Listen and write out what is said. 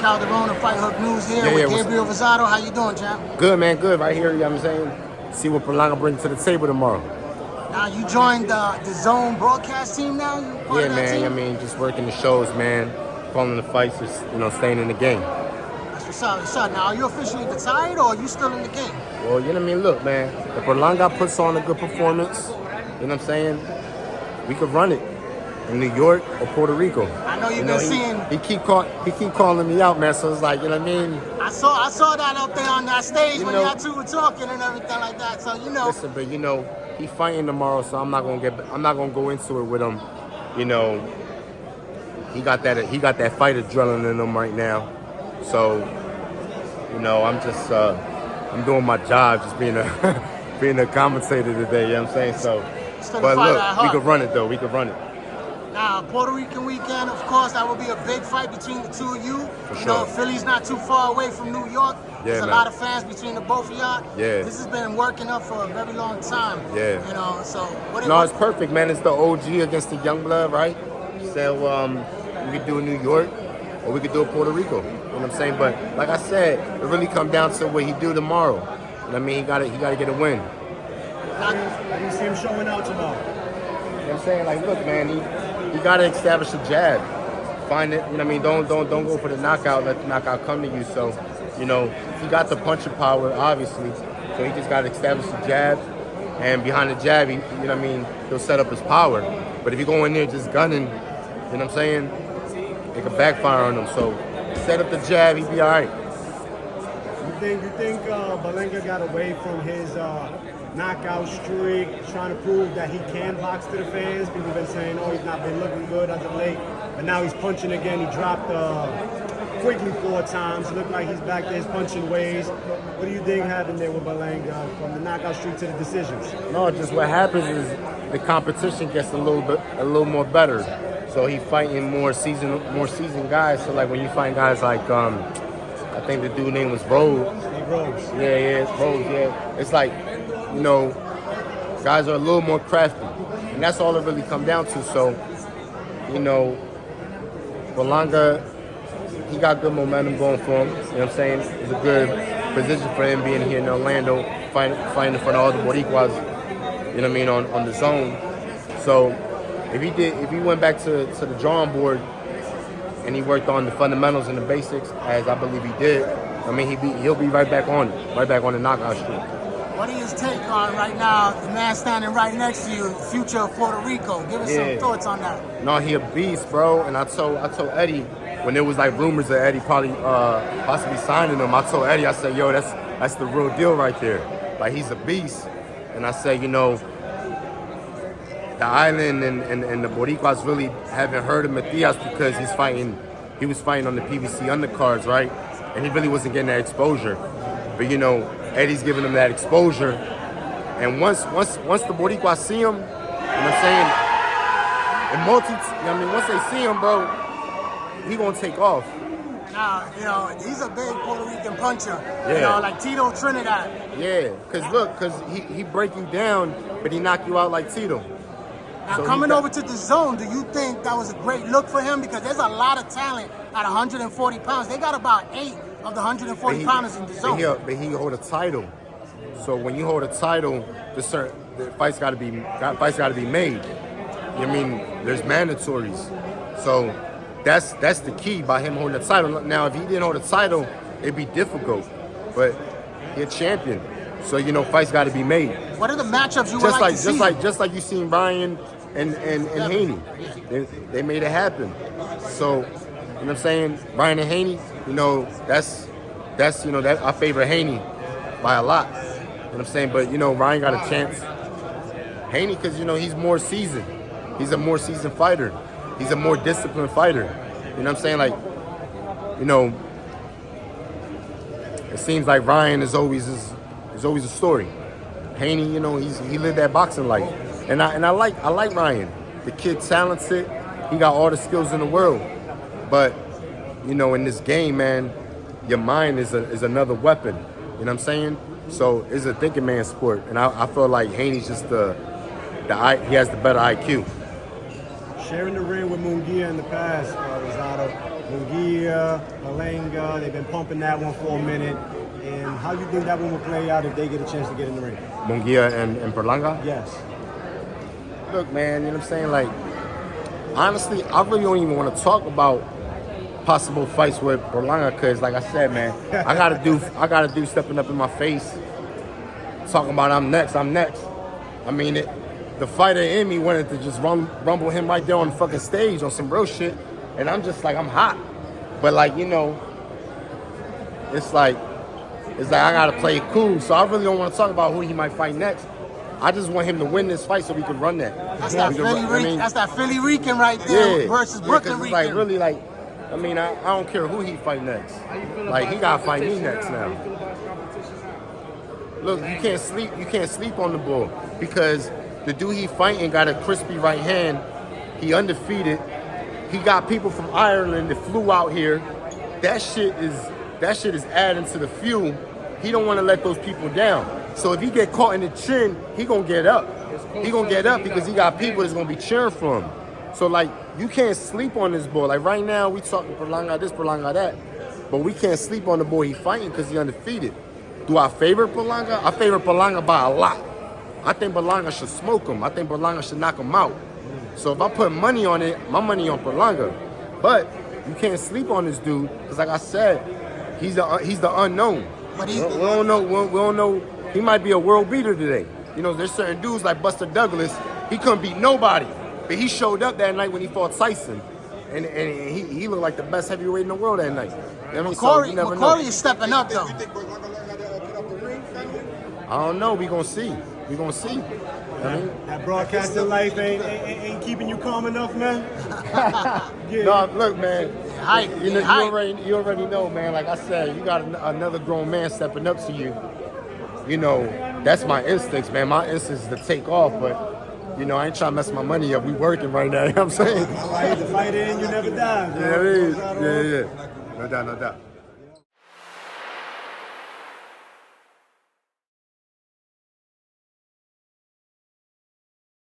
Calderon of Fight Hook News here with Gabriel Rosado. How you doing, champ? Good, man, good. Right here, you know what I'm saying? See what Berlanga brings to the table tomorrow. Now, you joined the Zone broadcast team now? Yeah, man, I mean, just working the shows, man. Calling the fights, just, staying in the game. That's what's up, what's up. Now, are you officially retired or are you still in the game? Well, you know what I mean? Look, man, if Berlanga puts on a good performance, you know what I'm saying? We could run it in New York or Puerto Rico. I know you've been seeing. He keep calling me out, man. So it's like, you know what I mean? I saw that up there on that stage when y'all two were talking and everything like that. So Listen, but he fighting tomorrow, so I'm not gonna go into it with him. He got that fight adrenaline in him right now. So, I'm just I'm doing my job, just being a commentator today. You know what I'm saying? So, but look, we could run it though. We could run it. Now, Puerto Rican weekend, of course, that will be a big fight between the two of you. For sure. Philly's not too far away from New York. There's a lot of fans between the both of y'all. Yeah. This has been working up for a very long time. Yeah. So it's perfect, man. It's the OG against the young blood, right? So we could do it in New York or we could do it Puerto Rico. You know what I'm saying? But like I said, it really comes down to what he do tomorrow. You know what I mean? He gotta get a win. How do you see him showing out tomorrow? You know what I'm saying? Like, look, man, he got to establish a jab. Find it, you know what I mean? Don't go for the knockout. Let the knockout come to you. So, he got the punching power, obviously. So he just got to establish the jab. And behind the jab, he'll set up his power. But if you go in there just gunning, you know what I'm saying? It could backfire on him. So set up the jab, he'd be all right. You think Berlanga got away from his knockout streak, trying to prove that he can box to the fans? People have been saying, he's not been looking good as of late, but now he's punching again. He dropped quickly 4 times. Looked like he's back to his punching ways. What do you think happened there with Berlanga from the knockout streak to the decisions? No, just what happens is the competition gets a little more better. So he fighting more seasoned guys. So like when you find guys like I think the dude name was Rose. Yeah, it's Rose. Yeah, it's like, guys are a little more crafty, and that's all it really comes down to. So, Berlanga, he got good momentum going for him. You know what I'm saying? It's a good position for him being here in Orlando, fighting in front of all the Boricuas. You know what I mean, on the zone. So, if he went back to the drawing board and he worked on the fundamentals and the basics, as I believe he did, I mean, he'll be right back on the knockout streak. What is his take on right now, the man standing right next to you, the future of Puerto Rico? Give us some thoughts on that. No, he a beast, bro. And I told Eddie, when there was like rumors that Eddie probably possibly signing him, I told Eddie, I said, yo, that's the real deal right there. Like, he's a beast. And I said, the island and the Boricuas really haven't heard of Matias because he was fighting on the PBC undercards, right? And he really wasn't getting that exposure. But Eddie's giving him that exposure. And once the Boricuas see him, you know what I'm saying? Once they see him, bro, he gonna take off. Now, he's a big Puerto Rican puncher. Yeah. Like Tito Trinidad. Yeah, because he break you down, but he knock you out like Tito. Now, coming over to the zone, do you think that was a great look for him? Because there's a lot of talent at 140 pounds. They got about 8 of the 140 pounders in the zone. But he hold a title. So when you hold a title, the fights got to be made. I mean, there's mandatories. So that's the key by him holding the title. Now, if he didn't hold a title, it'd be difficult. But he's a champion. So fights got to be made. What are the matchups you would like to see? Just like you seen Ryan and Haney, they made it happen. So, you know what I'm saying? Ryan and Haney, that's that I favor Haney by a lot. You know what I'm saying? But Ryan got a chance. Haney, because he's more seasoned. He's a more seasoned fighter. He's a more disciplined fighter. You know what I'm saying? Like, it seems like Ryan is always a story. Haney, he lived that boxing life, and I like Ryan. The kid's talented. He got all the skills in the world, but in this game, man, your mind is another weapon. You know what I'm saying? So it's a thinking man's sport, and I feel like Haney's just he has the better IQ. Sharing the ring with Munguia in the past, Rosado. Munguia, Berlanga, they've been pumping that one for a minute. And how do you think that one will play out if they get a chance to get in the ring? Munguia and Berlanga? Yes. Look, man, you know what I'm saying? Like, honestly, I really don't even want to talk about possible fights with Berlanga because, like I said, man, I gotta do stepping up in my face, talking about I'm next. I mean, the fighter in me wanted to just rumble him right there on the fucking stage on some real shit, and I'm just like, I'm hot. But like, you know, it's like I gotta play it cool. So I really don't want to talk about who he might fight next. I just want him to win this fight so we can run that. That's that Philly Rican right there versus Brooklyn Rican. Like really, like, I mean, I don't care who he fight next. Like, he gotta fight me next now. Look, you can't sleep on the bull because the dude he fighting got a crispy right hand. He undefeated. He got people from Ireland that flew out here. That shit is adding to the fuel. He don't want to let those people down. So if he get caught in the chin, he gonna get up. He gonna get up because he got people that's gonna be cheering for him. So like, you can't sleep on this boy. Like right now, we talking Berlanga this, Berlanga that, but we can't sleep on the boy he fighting because he undefeated. Do I favor Berlanga? I favor Berlanga by a lot. I think Berlanga should smoke him. I think Berlanga should knock him out. So if I put money on it, my money on Berlanga. But you can't sleep on this dude because, like I said, he's the unknown. But we don't know. He might be a world beater today. You know, there's certain dudes like Buster Douglas. He couldn't beat nobody, but he showed up that night when he fought Tyson, and he looked like the best heavyweight in the world that night. You know what I mean? McCorry is stepping up though. I don't know. We gonna see. I mean, That broadcasting life ain't keeping you calm enough, man. Yeah. no, look, man. You already know, man. Like I said, you got another grown man stepping up to you. You know, that's my instincts, man. My instincts is to take off, but you know, I ain't trying to mess my money up. We working right now. You know what I'm saying? The fight in, you never die. Yeah, it is. Yeah. No doubt.